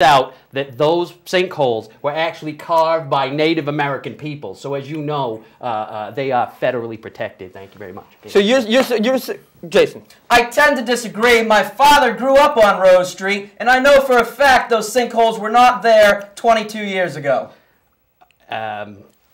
out that those sinkholes were actually carved by Native American people. So as you know, they are federally protected. Thank you very much. So you're Jason. I tend to disagree. My father grew up on Rose Street, and I know for a fact those sinkholes were not there 22 years ago.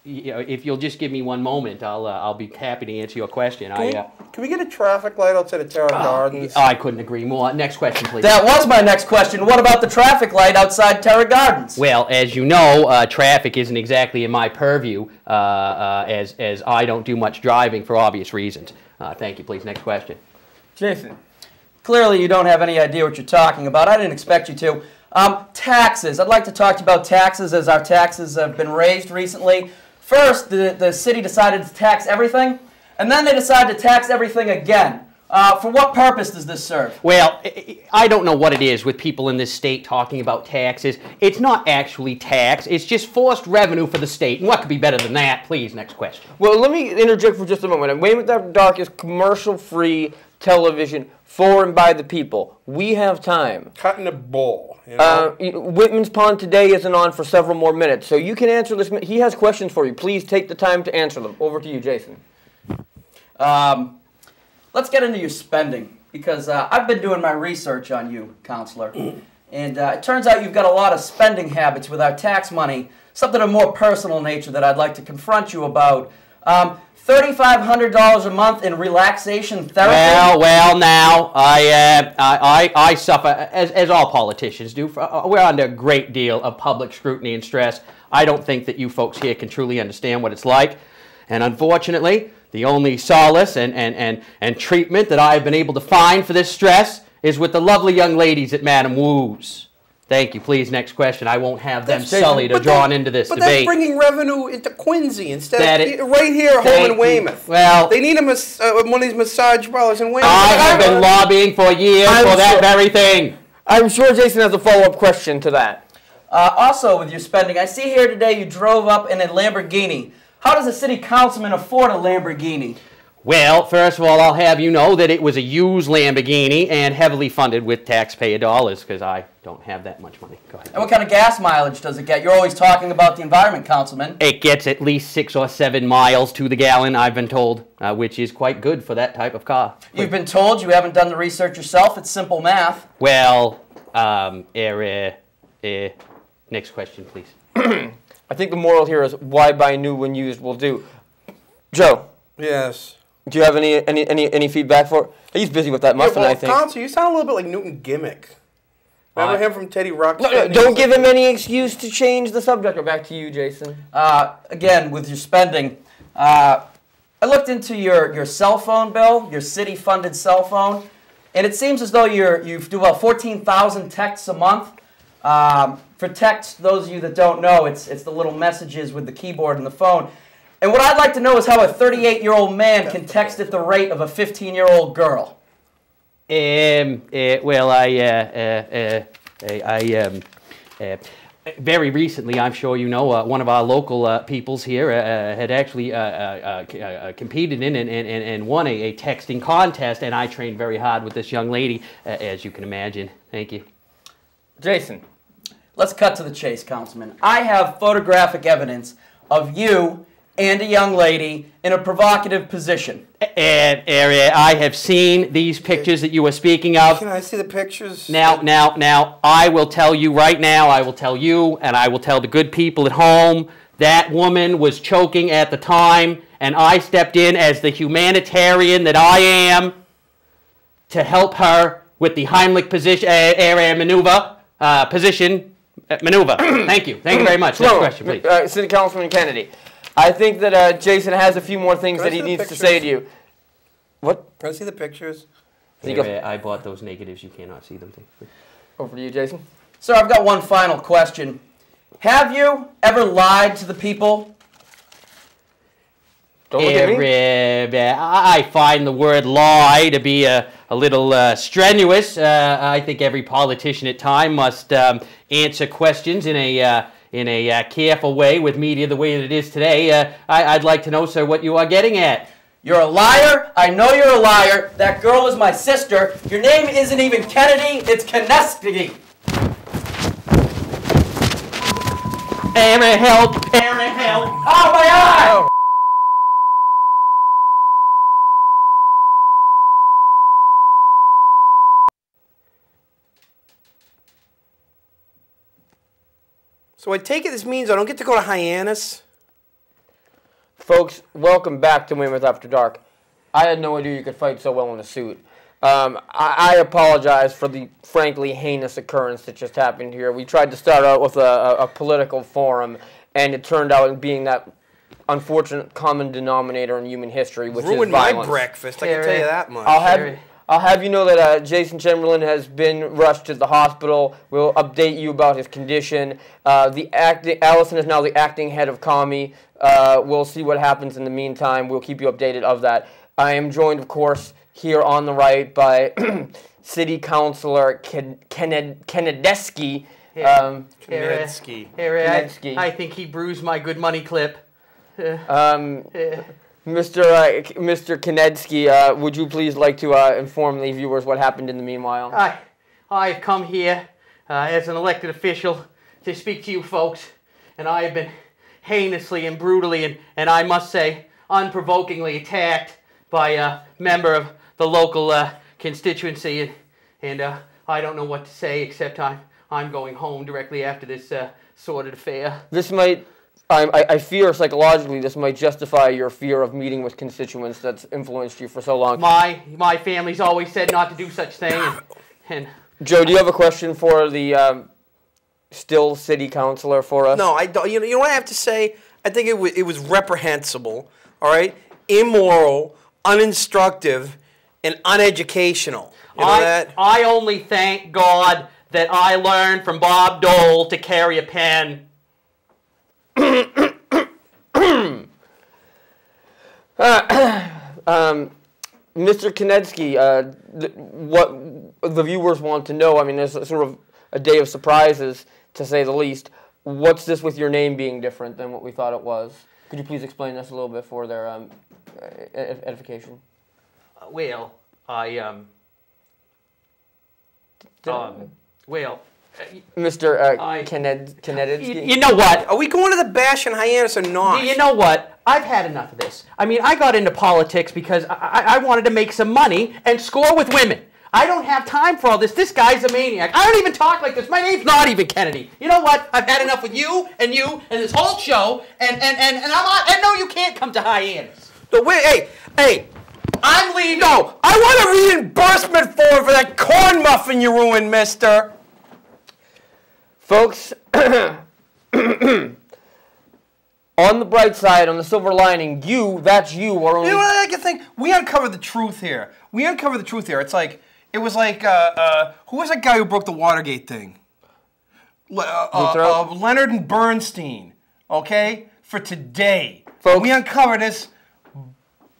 You know, if you'll just give me one moment, I'll be happy to answer your question. Can we get a traffic light outside of Terra Gardens? Oh, I couldn't agree more. Next question, please. That was my next question. What about the traffic light outside Terra Gardens? Well, as you know, traffic isn't exactly in my purview, as I don't do much driving for obvious reasons. Thank you, please. Next question. Jason. Clearly you don't have any idea what you're talking about. I didn't expect you to. Taxes. I'd like to talk to you about taxes, as our taxes have been raised recently. First, the city decided to tax everything, and then they decided to tax everything again. For what purpose does this serve? Well, I don't know what it is with people in this state talking about taxes. It's not actually tax. It's just forced revenue for the state. And what could be better than that? Please, next question. Well, let me interject for just a moment. Weymouth After Dark is commercial-free television for and by the people. We have time. Cutting a bull. You know? Whitman's Pond today isn't on for several more minutes, so you can answer this. He has questions for you. Please take the time to answer them. Over to you, Jason. Let's get into your spending, because I've been doing my research on you, Counselor, and it turns out you've got a lot of spending habits with our tax money, something of more personal nature that I'd like to confront you about. $3,500 a month in relaxation therapy? Well, now, I suffer, as all politicians do, we're under a great deal of public scrutiny and stress. I don't think that you folks here can truly understand what it's like. And unfortunately, the only solace and treatment that I've been able to find for this stress is with the lovely young ladies at Madam Wu's. Thank you. Please, next question. I won't have them sullied or drawn into this debate. But that's bringing revenue into Quincy instead of right here home in Weymouth. Well, they need one of these massage parlors in Weymouth. I have been lobbying for years for that very thing. I'm sure Jason has a follow-up question to that. Also, with your spending, I see here today you drove up in a Lamborghini. How does a city councilman afford a Lamborghini? Well, first of all, I'll have you know that it was a used Lamborghini and heavily funded with taxpayer dollars, because I don't have that much money. Go ahead. And what kind of gas mileage does it get? You're always talking about the environment, Councilman. It gets at least 6 or 7 miles to the gallon, I've been told, which is quite good for that type of car. You've been told? You haven't done the research yourself? It's simple math. Well, next question, please. I think the moral here is why buy new when used will do. Joe. Yes. Do you have any feedback for? He's busy with that muffin, I think. Counsel, you sound a little bit like Newton Gimmick. Remember him from Teddy Rock? No, don't give him any excuse to change the subject. Or back to you, Jason. Again, with your spending, I looked into your cell phone bill, your city-funded cell phone, and it seems as though you do about 14,000 texts a month. For text, those of you that don't know, it's the little messages with the keyboard and the phone. And what I'd like to know is how a 38-year-old man can text at the rate of a 15-year-old girl. Well, very recently, I'm sure you know, one of our local peoples here had actually competed in and won a texting contest, and I trained very hard with this young lady, as you can imagine. Thank you. Jason. Let's cut to the chase, Councilman. I have photographic evidence of you and a young lady in a provocative position. I have seen these pictures that you were speaking of. Can I see the pictures? Now, I will tell you right now, I will tell you, and I will tell the good people at home, that woman was choking at the time, and I stepped in as the humanitarian that I am to help her with the Heimlich position, maneuver. Thank you. Thank you very much. Next question, please. City Councilman Kennedy. I think that Jason has a few more things that he needs to say to you. What? Can I see the pictures? I bought those negatives. You cannot see them. Over to you, Jason. Sir, I've got one final question. Have you ever lied to the people? Don't look at me. I find the word lie to be a little strenuous. I think every politician at times must answer questions in a careful way with media the way that it is today. I'd like to know, sir, what you are getting at. You're a liar. I know you're a liar. That girl is my sister. Your name isn't even Kennedy. It's Kennedy. Parent help! Parent help! Oh, my eye! So I take it this means I don't get to go to Hyannis? Folks, welcome back to Weymouth After Dark. I had no idea you could fight so well in a suit. I apologize for the frankly heinous occurrence that just happened here. We tried to start out with a political forum, and it turned out being that unfortunate common denominator in human history, which Ruined is violence. my breakfast, I can tell you that much. I'll have you know that Jason Chamberlain has been rushed to the hospital. We'll update you about his condition. Allison is now the acting head of commie. We'll see what happens in the meantime. We'll keep you updated of that. I am joined, of course, here on the right by City Councilor Kennedy. Kennedy. I think he bruised my good money clip. Mr. Kennedy, would you please like to inform the viewers what happened in the meanwhile? I've come here as an elected official to speak to you folks, and I have been heinously and brutally and I must say unprovokingly attacked by a member of the local constituency, and I don't know what to say except I'm going home directly after this sordid affair. This might, I fear psychologically this might justify your fear of meeting with constituents that's influenced you for so long. My family's always said not to do such thing, and Joe, do you have a question for the still city councilor for us? No, I don't. You know what I have to say? I think it was reprehensible, all right? Immoral, uninstructive, and uneducational. You know that? I only thank God that I learned from Bob Dole to carry a pen. Mr. Kennedy, what the viewers want to know, I mean, there's sort of a day of surprises, to say the least. What's this with your name being different than what we thought it was? Could you please explain this a little bit for their edification? Well, Mr. Kennedy? You know what? Are we going to the bash in Hyannis or not? You know what? I've had enough of this. I mean, I got into politics because I wanted to make some money and score with women. I don't have time for all this. This guy's a maniac. I don't even talk like this. My name's not even Kennedy. You know what? I've had enough with you and this whole show, and no, you can't come to Hyannis. No, wait, hey, I'm leaving. No, I want a reimbursement for that corn muffin you ruined, mister. Folks, on the bright side, on the silver lining, that's you, are only... You know what I can think? We uncovered the truth here. It's like, it was like, who was that guy who broke the Watergate thing? Leonard Bernstein, okay? For today. Folks, we uncovered this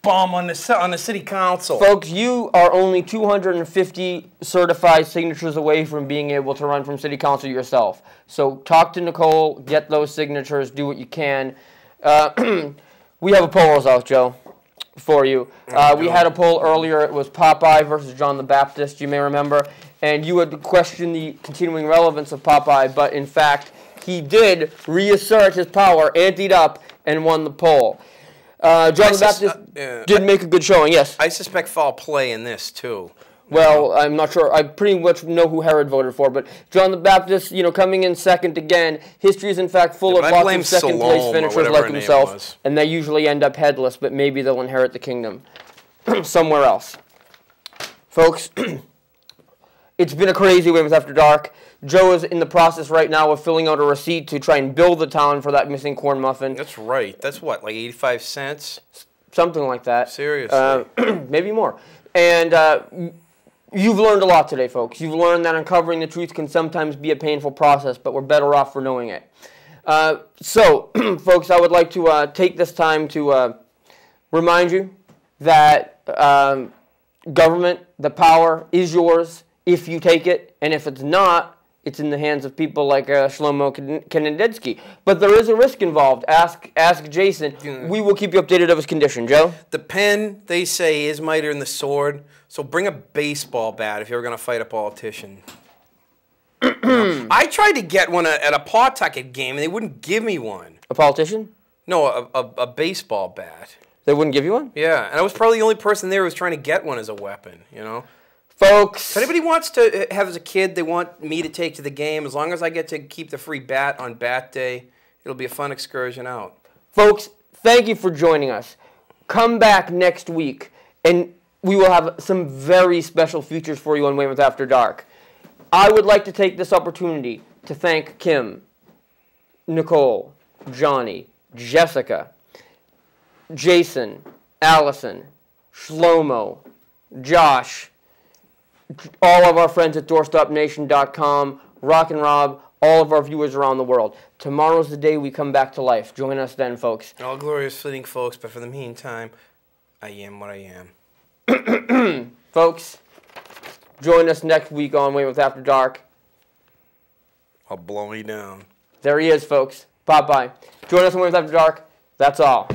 bomb on the city council. Folks, you are only 250 certified signatures away from being able to run from city council yourself. So talk to Nicole, get those signatures, do what you can. We have a poll result, Joe, for you. We had a poll earlier. It was Popeye versus John the Baptist, you may remember. And you had questioned the continuing relevance of Popeye, but in fact, he did reassert his power, anteed up, and won the poll. John the Baptist did make a good showing, yes. I suspect foul play in this, too. Well, I'm not sure. I pretty much know who Herod voted for, but John the Baptist, coming in second again. History is, in fact, full of lots of second-place finishers like himself, and they usually end up headless, but maybe they'll inherit the kingdom somewhere else. Folks, it's been a crazy Weymouth After Dark. Joe is in the process right now of filling out a receipt to try and bill the town for that missing corn muffin. That's right. That's what, like 85 cents? Something like that. Seriously. Maybe more. And you've learned a lot today, folks. You've learned that uncovering the truth can sometimes be a painful process, but we're better off for knowing it. So, folks, I would like to take this time to remind you that government, the power, is yours if you take it, and if it's not, it's in the hands of people like Schlomo Kennedy. But there is a risk involved. Ask Jason. We will keep you updated of his condition. Joe? The pen, they say, is mightier than the sword. So bring a baseball bat if you're going to fight a politician. I tried to get one at a Pawtucket game, and they wouldn't give me one. A politician? No, a baseball bat. They wouldn't give you one? Yeah, and I was probably the only person there who was trying to get one as a weapon, you know? Folks. If anybody wants to have as a kid, they want me to take to the game, as long as I get to keep the free bat on bat day, it'll be a fun excursion out. Folks, thank you for joining us. Come back next week, and we will have some very special features for you on Weymouth After Dark. I would like to take this opportunity to thank Kim, Nicole, Johnny, Jessica, Jason, Allison, Shlomo, Josh, all of our friends at doorstopnation.com, Rock and Rob, all of our viewers around the world. Tomorrow's the day we come back to life. Join us then, folks. All glorious fleeting, folks, but for the meantime, I am what I am. Folks, join us next week on Weymouth After Dark. I'll blow me down. There he is, folks. Bye-bye. Join us on Weymouth After Dark. That's all.